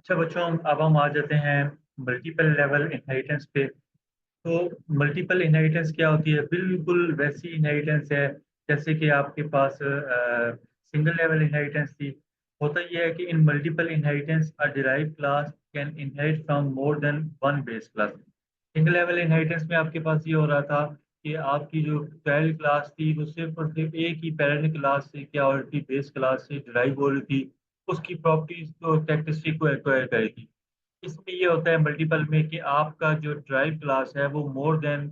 अच्छा बच्चों, अब हम आ जाते हैं मल्टीपल लेवल इनहेरिटेंस पे। तो मल्टीपल इनहेरिटेंस क्या होती है? बिल्कुल वैसी इनहेरिटेंस है जैसे कि आपके पास सिंगल लेवल इनहेरिटेंस थी। होता यह है कि इन multiple inheritance a derived class can inherit from more than one base class. Single level inheritance में आपके पास ये हो रहा था कि आपकी जो चाइल्ड क्लास थी वो सिर्फ और सिर्फ एक ही पेरेंट क्लास से क्या हो रही थी, बेस क्लास से डिराइव हो रही थी। उसकी प्रॉपर्टीज को, कैरेक्टरिस्टिक को एक्वायर करी थी। इसमें ये होता है मल्टीपल में कि आपका जो ड्राइव क्लास है वो more than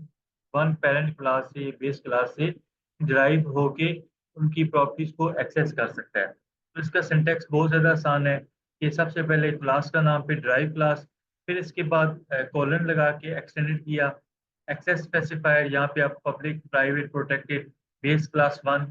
one parent class से, बेस क्लास से ड्राइव होके उनकी प्रॉपर्टीज को एक्सेस कर सकता है। तो इसका सिंटैक्स बहुत ज़्यादा आसान है कि सबसे पहले क्लास का नाम पे ड्राइव क्लास, फिर इसके बाद कॉलन लगा के एक्सटेंडेड किया, एक्सेस स्पेसिफायर यहाँ पे आप public private protected base class one,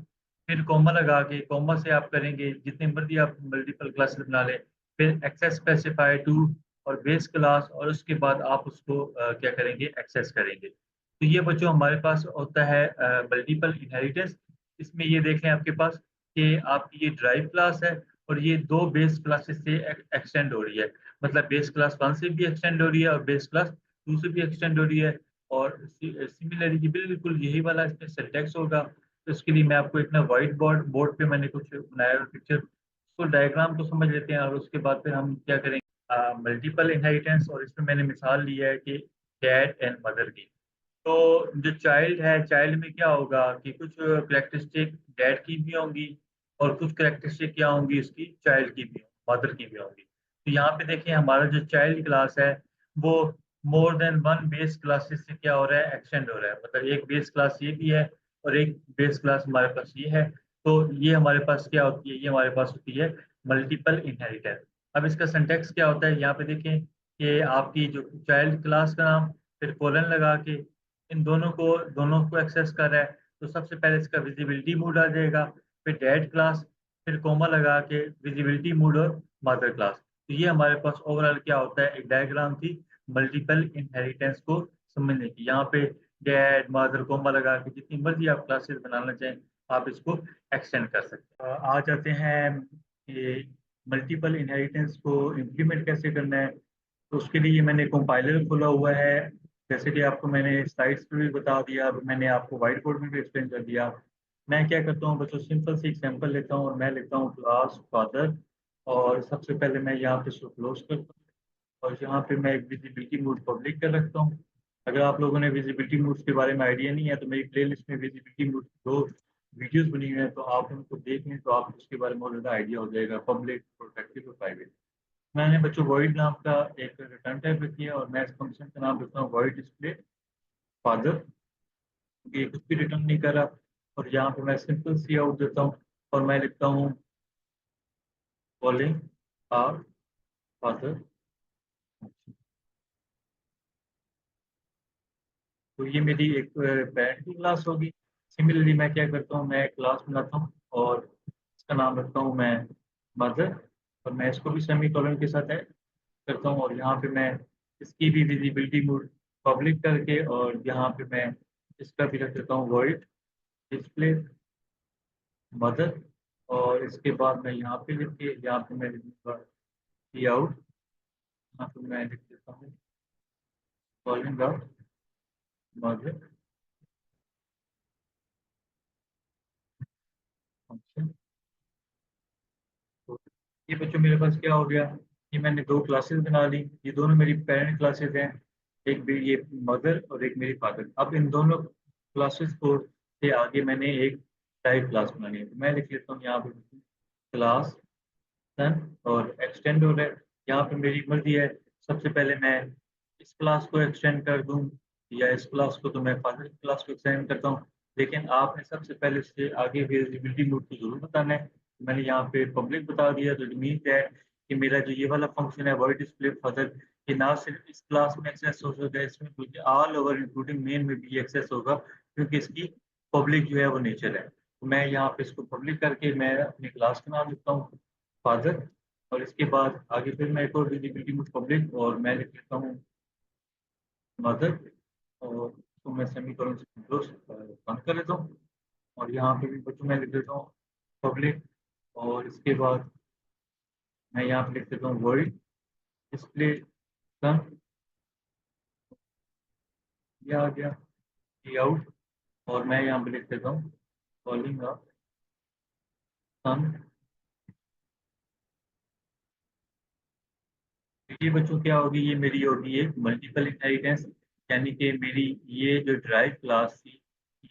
फिर कॉमा लगा के, कॉमा से आप करेंगे जितने मर्जी आप मल्टीपल क्लासेस बना लें, फिर एक्सेस स्पेसिफायर टू और बेस क्लास, और उसके बाद आप उसको क्या करेंगे, एक्सेस करेंगे। तो ये बच्चों हमारे पास होता है मल्टीपल इनहेरिटेंस। इसमें ये देख लें आपके पास कि आपकी ये ड्राइव क्लास है और ये दो बेस क्लासेस से एक्सटेंड हो रही है। मतलब बेस क्लास वन से भी एक्सटेंड हो रही है और बेस क्लास टू से भी एक्सटेंड हो रही है। और सिमिलरली बिल्कुल यही वाला इसमें सिंटैक्स होगा। तो इसके लिए मैं आपको एक ना वाइट बोर्ड बोर्ड पे मैंने कुछ बनाया हुआ पिक्चर, उसको डायग्राम को समझ लेते हैं और उसके बाद फिर हम क्या करेंगे, मल्टीपल इनहेरिटेंस। और इसमें मैंने मिसाल ली है कि डैड एंड मदर की। तो जो चाइल्ड है, चाइल्ड में क्या होगा कि कुछ करेक्टरिस्टिक डैड की भी होंगी और कुछ करेक्टरिस्टिक क्या होंगी, इसकी चाइल्ड की भी, मदर की भी होंगी। तो यहाँ पे देखिए हमारा जो चाइल्ड क्लास है वो more than one base classes से क्या हो रहा है, एक्सटेंड हो रहा है। मतलब एक बेस क्लास ये भी है और एक बेस क्लास हमारे पास ये है। तो ये हमारे पास क्या होती है, ये हमारे पास होती है मल्टीपल इनहेरिटेंस। अब इसका सिंटैक्स क्या होता है, यहाँ पे देखें कि आपकी जो चाइल्ड क्लास का नाम, फिर कोलन लगा के इन दोनों को एक्सेस कर रहा है। तो सबसे पहले इसका विजिबिलिटी मोड आ जाएगा, फिर डैड क्लास, फिर कोमा लगा के विजिबिलिटी मोड और मदर क्लास। तो ये हमारे पास ओवरऑल क्या होता है, एक डायग्राम थी मल्टीपल इनहेरिटेंस को समझने की। यहाँ पे डैड मदर कोमा लगा के जितनी मर्जी आप क्लासेस बनाना चाहें आप इसको एक्सटेंड कर सकते हैं। आ जाते हैं कि मल्टीपल इनहेरिटेंस को इम्प्लीमेंट कैसे करना है। तो उसके लिए मैंने कंपाइलर खोला हुआ है। जैसे कि आपको मैंने स्लाइड्स पे भी बता दिया, अब मैंने आपको व्हाइट बोर्ड में भी एक्सप्लेन कर दिया। मैं क्या करता हूँ बच्चों, सिंपल सी एग्जांपल लेता हूँ और मैं लिखता हूँ क्लास फादर। और सबसे पहले मैं यहाँ पे इसको क्लोज करता हूँ और यहाँ पे मैं एक विजिबिलिटी मोड पब्लिक कर रखता हूँ। अगर आप लोगों ने विजिबिलिटी मोड्स के बारे में आइडिया नहीं है तो मेरी प्लेलिस्ट में विजिबिलिटी मोड दो वीडियोस बनी हुई हैं, तो आप उनको देख लें तो आपको उसके बारे में और ज़्यादा आइडिया हो जाएगा, पब्लिक, प्रोटेक्टिव और प्राइवेट। मैंने बच्चों वॉइड नाम का एक रिटर्न टाइप रखी है और मैं इस फंक्शन का नाम रखता हूँ वॉइड डिस्प्ले फादर, क्योंकि ये कुछ भी रिटर्न नहीं कर रहा। और यहाँ पे मैं सिंपल सी आउट देता हूँ और मैं लिखता हूँ कॉलिंग आर फादर। तो ये मेरी एक पैरेंट की क्लास होगी। सिमिलरली मैं क्या करता हूँ, मैं क्लास बनाता हूँ और इसका नाम रखता हूँ मैं मदर। और मैं इसको भी सेमी कॉलन के साथ ऐड करता हूँ और यहाँ पे मैं इसकी भी विजिबिलिटी मोड पब्लिक करके, और यहाँ पे मैं इसका भी रख देता हूँ वर्ल्ड डिस्प्ले मदर। और इसके बाद मैं यहाँ पे लिख के, यहाँ पे मैं लिखूंगा सी आउट, यहाँ पे मैं लिख देता हूँ कॉलिंग आउट मदर फंक्शन। तो ये बच्चों मेरे पास क्या हो गया, ये मैंने दो क्लासेस बना ली, ये दोनों मेरी पेरेंट क्लासेस हैं। एक भी ये मदर और एक मेरी फादर। अब इन दोनों क्लासेस को से आगे मैंने एक टाइप क्लास बनानी है, तो मैं लिख लेता हूँ यहाँ पे क्लास सन और एक्सटेंड हो रहा है। यहाँ पे मेरी मर्जी है, सबसे पहले मैं इस क्लास को एक्सटेंड कर दूँ या इस क्लास को, तो मैं फादर क्लास को एक्सटेंड करता हूँ। लेकिन आपने सबसे पहले इससे आगे विजिबिलिटी मोड को जरूर बताना है। मैंने यहाँ पे पब्लिक बता दिया, तो इट मीन है कि मेरा जो ये वाला फंक्शन है वर्ड डिस्प्ले फादर, ये ना सिर्फ इस क्लास में एक्सेस हो सकता है, इसमें बल्कि ऑल ओवर इंक्लूडिंग मेन में भी एक्सेस होगा, क्योंकि इसकी पब्लिक जो है वो नेचर है। तो मैं यहाँ पे इसको पब्लिक करके मैं अपनी क्लास का नाम लिखता हूँ फादर। और इसके बाद आगे फिर मैं एक और विजिबिलिटी मोड पब्लिक और मैं लिख लेता हूँ मदर। और तो मैं सेमी कॉलन से क्लोज बंद कर लेता हूँ और यहाँ पे भी बच्चों मैं लिख देता हूँ पब्लिक। और इसके बाद मैं यहाँ पे लिख देता हूँ वर्ल्ड डिस्प्ले सन, ये आ गया आउट, और मैं यहाँ पे लिख देता हूँ कॉलिंग सन। ये बच्चों क्या होगी, ये मेरी होगी एक मल्टीपल इनहेरिटेंस, यानी कि मेरी ये जो ड्राइव क्लास थी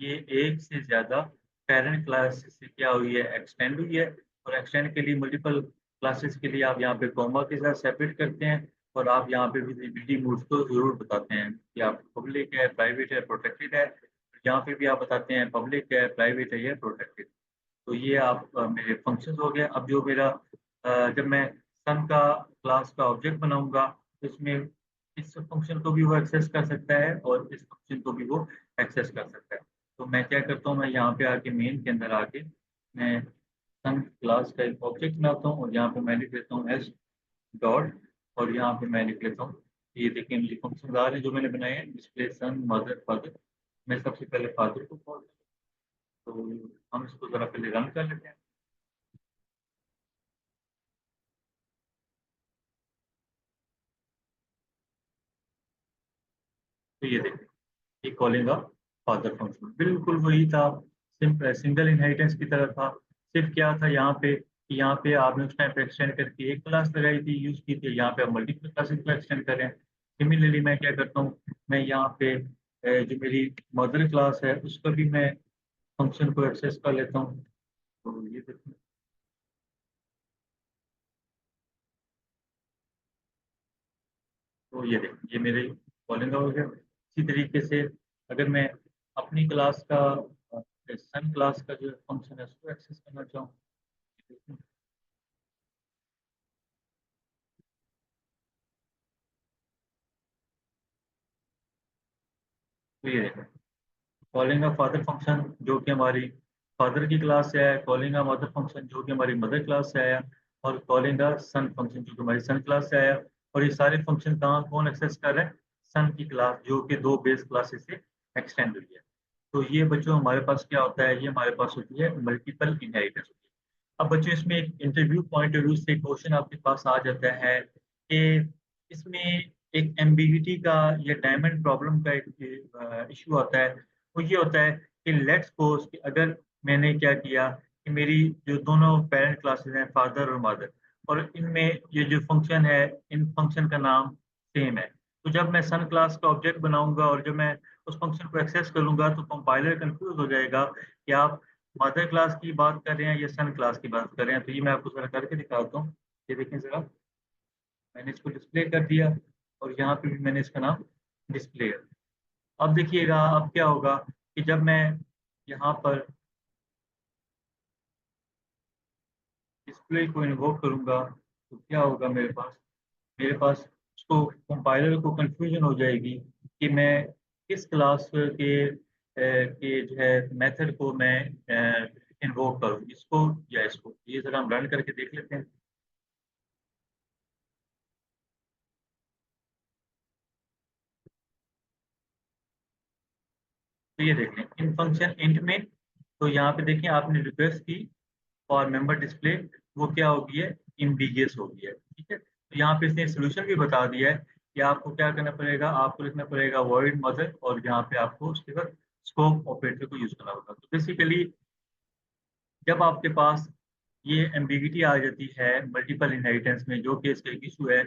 ये एक से ज्यादा पेरेंट क्लास से क्या हुई है, एक्सटेंड हुई है। और एक्सटेंड के लिए मल्टीपल क्लासेस के लिए आप यहाँ पे कॉमा के साथ सेपरेट करते हैं, और आप यहाँ पे विजिबिलिटी मोड्स को जरूर बताते हैं कि आप पब्लिक है, प्राइवेट है, प्रोटेक्टेड है। यहाँ पे भी आप बताते हैं पब्लिक है, प्राइवेट है या प्रोटेक्टेड। तो ये आप मेरे फंक्शंस हो गए। अब जो मेरा जब मैं सन का क्लास का ऑब्जेक्ट बनाऊंगा तो इसमें इस फंक्शन को भी वो एक्सेस कर सकता है और इस फंक्शन को भी वो एक्सेस कर सकता है। तो मैं क्या करता हूँ, मैं यहाँ पे आके मेन के अंदर आके मैं सन क्लास का एक ऑब्जेक्ट बनाता हूँ, और यहाँ पे मैं लिख देता हूँ एस डॉट, और यहाँ पे मैं लिख लेता हूँ, ये देखिए मेरे फंक्शन आ रहे हैं जो मैंने बनाए हैं, डिस्प्ले सन मदर फादर। मैं सबसे पहले फादर को कॉल, तो हम इसको जरा पहले रन कर लेते हैं। तो ये देखिए, ये कॉलिंग ऑफ फादर फंक्शन बिल्कुल वही था, सिंगल इनहेरिटेंस की तरह था। सिर्फ क्या था यहाँ पे, कि यहाँ पे आपने उस टाइम पे एक्सटेंड करके एक क्लास लगाई थी, यूज की थी, यहाँ पे आप मल्टीपल क्लासेस को एक्सटेंड करें। सिमिलरली मैं क्या करता हूँ, मैं यहाँ पे जो मेरी मदर क्लास है उसका भी मैं फंक्शन को एक्सेस कर लेता हूँ। तो ये देखिए, तो ये देखिए ये मेरे कॉलिंग हो गया। इसी तरीके से अगर मैं अपनी क्लास का सन क्लास का जो फंक्शन है उसको एक्सेस करना चाहूँ, तो ये देखो, कॉलिंग का फादर फंक्शन जो कि हमारी फादर की क्लास से आया, कॉलिंग का मदर फंक्शन जो कि हमारी मदर क्लास से आया, और कॉलिंग का सन फंक्शन जो कि हमारी सन क्लास से आया। और ये सारे फंक्शन कहाँ कौन एक्सेस कर रहे हैं, सन की क्लास जो कि दो बेस क्लासेस से एक्सटेंड हुई है। तो ये बच्चों हमारे पास क्या होता है, ये हमारे पास होती है मल्टीपल इनहेरिटेंस होती है। अब बच्चों इसमें एक इंटरव्यू पॉइंट ऑफ व्यू से क्वेश्चन आपके पास आ जाता है कि इसमें एक एम्बिगिटी का या डायमंड प्रॉब्लम का एक इशू आता है। वो ये होता है कि लेट्स सपोज कि अगर मैंने क्या किया कि मेरी जो दोनों पेरेंट क्लासेस हैं फादर और मदर, और इनमें ये जो फंक्शन है, इन फंक्शन का नाम सेम है। तो जब मैं सन क्लास का ऑब्जेक्ट बनाऊंगा और जब मैं उस फंक्शन को एक्सेस करूंगा तो कंपाइलर कंफ्यूज हो जाएगा कि आप मदर क्लास की बात कर रहे हैं या सन क्लास की बात कर रहे हैं। तो ये मैं आपको जरा करके दिखाता हूँ। ये देखें जरा, मैंने इसको डिस्प्ले कर दिया, और यहाँ पे भी मैंने इसका नाम डिस्प्ले। अब देखिएगा अब क्या होगा कि जब मैं यहाँ पर डिस्प्ले को इन्वोक करूंगा तो क्या होगा मेरे पास उसको कंपाइलर को कंफ्यूजन हो जाएगी कि मैं किस क्लास के जो है मेथड को मैं इन्वोक करूँ, इसको या इसको। ये जरा हम रन करके देख लेते हैं। तो ये देख लें इन फंक्शन इंट में, तो यहाँ पे देखिए आपने रिक्वेस्ट की और मेंबर डिस्प्ले वो क्या हो गई है, इम्बीगियस हो गई है। ठीक है, तो यहाँ पे इसने सोल्यूशन भी बता दिया है कि आपको क्या करना पड़ेगा, आपको लिखना पड़ेगा वर्ड मदर, और यहाँ पे आपको उसके बाद स्कोप ऑपरेटर को यूज करना होगा। तो बेसिकली जब आपके पास ये एम्बिगिटी आ जाती है मल्टीपल इनहेरिटेंस में, जो कि इसका एक इशू है,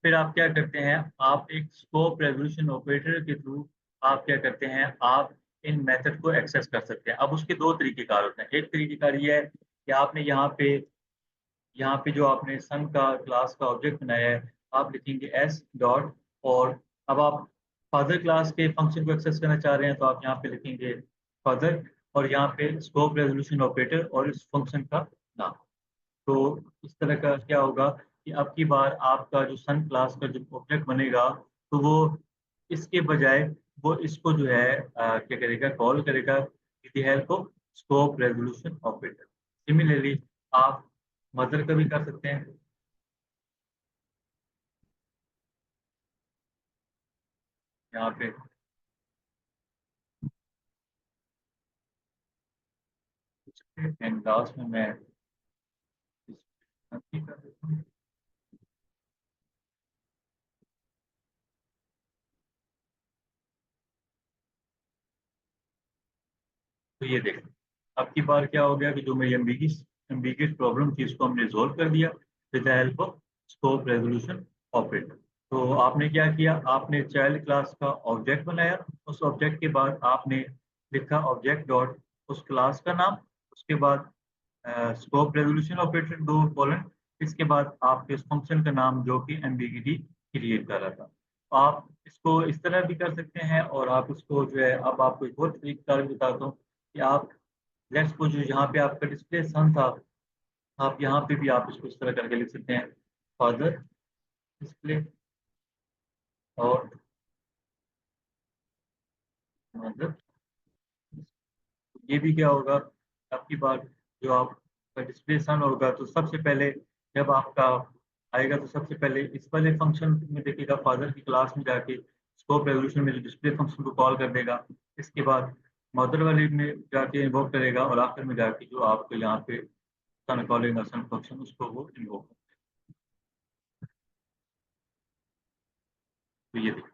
फिर आप क्या करते हैं, आप एक स्कोप रेजोल्यूशन ऑपरेटर के थ्रू आप क्या करते हैं, आप इन मेथड को एक्सेस कर सकते हैं। अब उसके दो तरीकेकार होते हैं। एक तरीकेकार ये है कि आपने यहाँ पे जो आपने सन का क्लास का ऑब्जेक्ट बनाया है, आप लिखेंगे एस डॉट, और अब आप फादर क्लास के फंक्शन को एक्सेस करना चाह रहे हैं तो आप यहाँ पे लिखेंगे फादर, और यहाँ पे स्कोप रेजोल्यूशन ऑपरेटर और इस फंक्शन का नाम। तो इस तरह का क्या होगा कि अब की बार आपका जो सन क्लास का जो ऑब्जेक्ट बनेगा तो वो इसके बजाय वो इसको जो है क्या करेगा, कॉल करेगा with the help of scope resolution operator. Similarly आप मदर का भी कर सकते हैं। यहाँ पे एंड लास्ट में मैं इस कर देता हूँ। तो ये देखें, अब की बार क्या हो गया कि जो मेरी एम्बिगियस प्रॉब्लम थी इसको हमने रिजोल्व कर दिया with the help of scope resolution operator. तो आपने क्या किया, आपने चाइल्ड क्लास का ऑब्जेक्ट बनाया, उस ऑब्जेक्ट के बाद आपने लिखा ऑब्जेक्ट डॉट उस क्लास का नाम, उसके बाद स्कोप रेजोल्यूशन ऑपरेटर दो कॉलन, इसके बाद आपके उस फंक्शन का नाम जो कि एम्बिगिटी क्रिएट कर रहा था। तो आप इसको इस तरह भी कर सकते हैं, और आप इसको जो है, अब आपको एक और तरीका बताता हूँ कि आप लेट्स सपोज जो यहाँ पे आपका डिस्प्ले सन था, आप यहाँ पे भी आप इसको इस तरह करके लिख सकते हैं फादर डिस्प्ले और मदर। ये भी क्या होगा, आपकी बात जो आपका डिस्प्ले सन होगा तो सबसे पहले जब आपका आएगा तो सबसे पहले इस वाले फंक्शन में देखेगा, फादर की क्लास में जाके स्कोप रेवोल्यूशन में जो डिस्प्ले फंक्शन को कॉल कर देगा, इसके बाद मदर वाले में जाके इन्वोक करेगा, और आखिर में जाके जो आपको यहाँ पे सन कॉलिंग सन फंक्शन उसको वो इन्वोक। तो ये देखिए,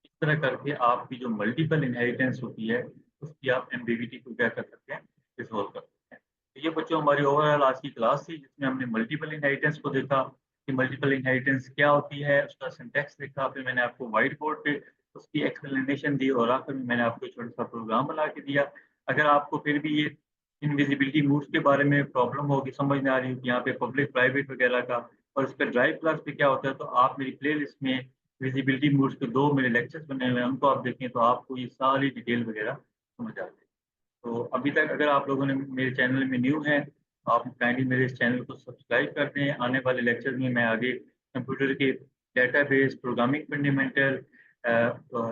इस तरह करके आपकी जो मल्टीपल इनहेरिटेंस होती है उसकी आप एम्बिगिटी को क्या कर सकते हैं, रिजोल्व कर सकते हैं। तो ये बच्चों हमारी ओवरऑल आज की क्लास थी जिसमें हमने मल्टीपल इनहेरिटेंस को देखा कि मल्टीपल इनहेरिटेंस क्या होती है, उसका सिंटैक्स देखा, फिर मैंने आपको व्हाइट बोर्ड पे उसकी एक्सप्लेनेशन दी, और आखिर में मैंने आपको एक छोटा सा प्रोग्राम बना के दिया। अगर आपको फिर भी ये इनविजिबिलिटी मूव्स के बारे में प्रॉब्लम होगी, समझ नहीं आ रही होगी यहाँ पे पब्लिक प्राइवेट वगैरह का, और इसका ड्राइव क्लास पे क्या होता है, तो आप मेरी प्ले लिस्ट में विजिबिलिटी मूड्स के दो मेरे लेक्चर्स बने हुए हैं, उनको आप देखें तो आपको ये सारी डिटेल वगैरह समझ आती है। तो अभी तक अगर आप लोगों ने मेरे चैनल में न्यू हैं, आप काइंडली मेरे इस चैनल को सब्सक्राइब कर दें। आने वाले लेक्चर में मैं आगे कंप्यूटर के डेटाबेस, प्रोग्रामिंग फंडामेंटल,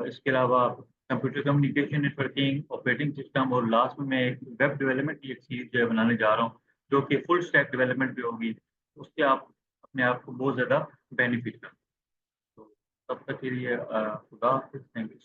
इसके अलावा computer communication networking, operating system, और लास्ट में मैं एक वेब डेवलपमेंट की एक सीरीज जो है बनाने जा रहा हूँ जो कि फुल स्टैक डेवलपमेंट भी होगी। उससे आप अपने आप को बहुत ज़्यादा बेनिफिट कर। तो तब तक के लिए खुदा हाफिज़, थैंक यू।